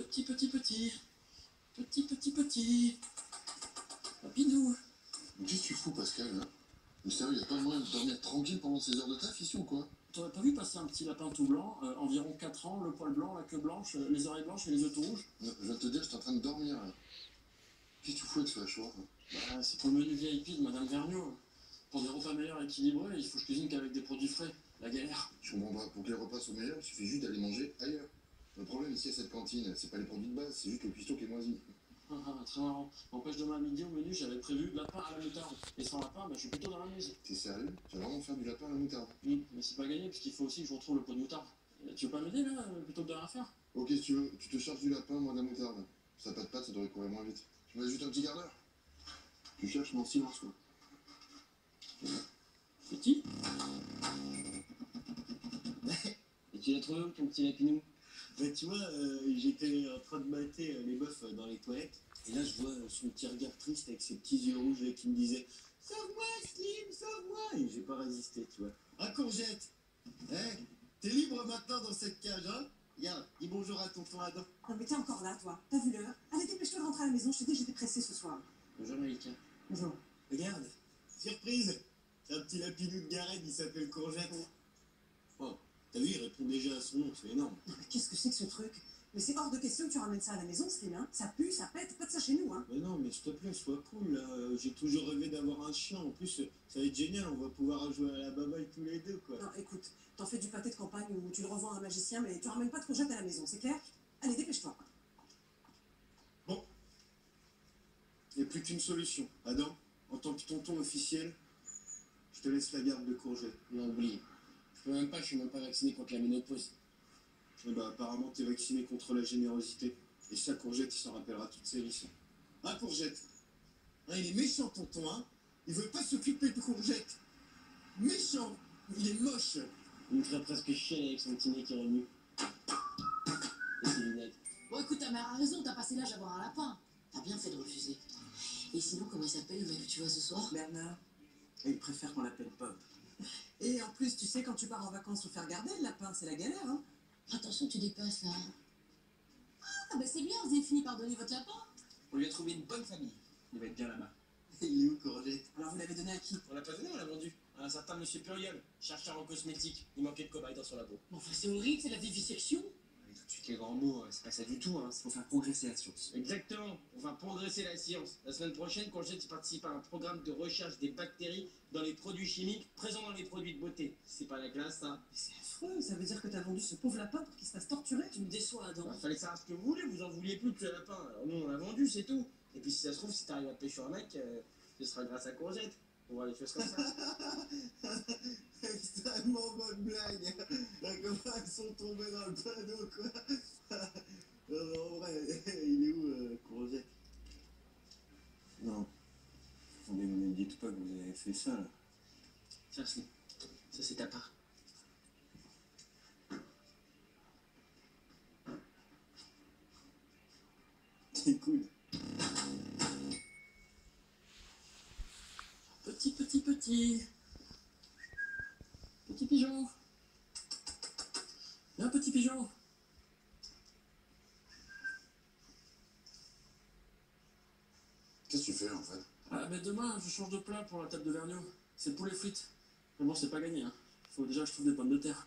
Petit, petit, petit. Petit, petit, petit. Papinou. Mais qu'est-ce que tu fous, Pascal, là? Mais sérieux, y'a pas moyen de dormir tranquille pendant ces heures de taf ici ou quoi? T'aurais pas vu passer un petit lapin tout blanc, environ 4 ans, le poil blanc, la queue blanche, les oreilles blanches et les yeux tout rouges? Je viens de te dire, j'étais en train de dormir, là. Qu'est-ce que tu fous avec ce hachoir, là? Bah, c'est pour le menu VIP de Madame Vergniaud. Pour des repas meilleurs et équilibrés, il faut que je cuisine qu'avec des produits frais. La galère. Je comprends pas. Pour que les repas soient meilleurs, il suffit juste d'aller manger ailleurs. Le problème ici à cette cantine, c'est pas les produits de base, c'est juste le cuistot qui est moisi. Très marrant. N'empêche, demain à midi au menu, j'avais prévu lapin à la moutarde. Et sans lapin, bah, je suis plutôt dans la muse. T'es sérieux? Tu vas vraiment faire du lapin à la moutarde? Oui, mais c'est pas gagné, puisqu'il faut aussi que je retrouve le pot de moutarde. Tu veux pas m'aider là, plutôt que de rien faire? Ok, si tu veux, tu te charges du lapin, moi de la moutarde. Ça pas de pâte, ça devrait courir moins vite. Tu me laisses juste un petit quart d'heure? Tu cherches mon silence, quoi. Petit? Et tu l'as trouvé où ton petit lapinou? Bah, tu vois, j'étais en train de mater les meufs dans les toilettes, et là je vois son petit regard triste avec ses petits yeux rouges qui me disait sauve-moi Slim, sauve-moi. Et j'ai pas résisté, tu vois. Ah, Courgette, t'es libre maintenant dans cette cage, hein? Regarde, dis bonjour à tonton Adam. Non mais t'es encore là, toi. T'as vu l'heure? Allez, dépêche-toi de rentrer à la maison. Je t'ai dit, j'étais pressée ce soir. Bonjour Malika. Bonjour. Regarde, surprise, c'est un petit lapinou de Garenne, il s'appelle Courgette. Oh, t'as vu, il répond déjà à son nom, c'est énorme. Non mais qu'est-ce que c'est que ce truc? Mais c'est hors de question que tu ramènes ça à la maison, Slim, hein? Ça pue, ça pète, pas de ça chez nous, hein? Mais non, mais s'il te plaît, sois cool, là. J'ai toujours rêvé d'avoir un chien. En plus, ça va être génial, on va pouvoir jouer à la baballe tous les deux, quoi. Non, écoute, t'en fais du pâté de campagne ou tu le revends à un magicien, mais tu ramènes pas de courgettes à la maison, c'est clair? Allez, dépêche-toi. Bon. Il n'y a plus qu'une solution. Adam, en tant que tonton officiel, je te laisse la garde de Courgette. Non, oublie. Je suis même pas vacciné contre la ménopause. Et bah, apparemment, t'es vacciné contre la générosité. Et ça, Courgette, il s'en rappellera toute sa vie. Hein, Courgette? Hein, il est méchant, tonton, hein? Il veut pas s'occuper de Courgette. Méchant. Il est moche. Il me ferait presque chier avec son petit nez qui remue. Et ses lunettes. Bon, écoute, ta mère a raison, t'as passé l'âge d'avoir un lapin. T'as bien fait de refuser. Et sinon, comment il s'appelle le mec que tu vois ce soir? Bernard, et il préfère qu'on l'appelle Pop. Et en plus, tu sais, quand tu pars en vacances, faut faire garder le lapin, c'est la galère, hein? Attention, tu dépasses là. Ah, bah c'est bien, vous avez fini par donner votre lapin. On lui a trouvé une bonne famille. Il va être bien là-bas. Il est où, Courgette? Alors vous l'avez donné à qui? On l'a pas donné, on l'a vendu. À un certain monsieur Puriol, chercheur en cosmétique. Il manquait de cobaye dans son labo. Enfin, c'est horrible, c'est la vivisection. Allez, tout de suite les grands mots, c'est pas ça du tout, hein. C'est pour faire progresser la science. Exactement, on va progresser la science. La semaine prochaine, Courgette y participe à un programme de recherche des bactéries dans les produits chimiques présents dans les produits de beauté. C'est pas la classe, ça. Mais c'est affreux, ça veut dire que t'as vendu ce pauvre lapin pour qu'il se fasse torturer? Tu me déçois, Adam. Bah, fallait savoir ce que vous voulez, vous en vouliez plus de ce lapin. Alors nous, on l'a vendu, c'est tout. Et puis si ça se trouve, si t'arrives à pêcher un mec, ce sera grâce à Courgette. On voit les choses comme ça. Extrêmement bonne blague. Là, comment elles sont tombées dans le panneau, quoi. Non, mais en vrai, il est où, Courgette? Non. Ne me dites pas que vous avez fait ça, là. Tiens, Slim, ça c'est ta part. C'est cool. Petit, petit, petit. Petit pigeon. Viens, petit pigeon. Qu'est-ce que tu fais, en fait? Ah, mais demain, je change de plat pour la table de Vergniaud. C'est poulet frites. Mais bon, c'est pas gagné, hein. Faut déjà que je trouve des pommes de terre.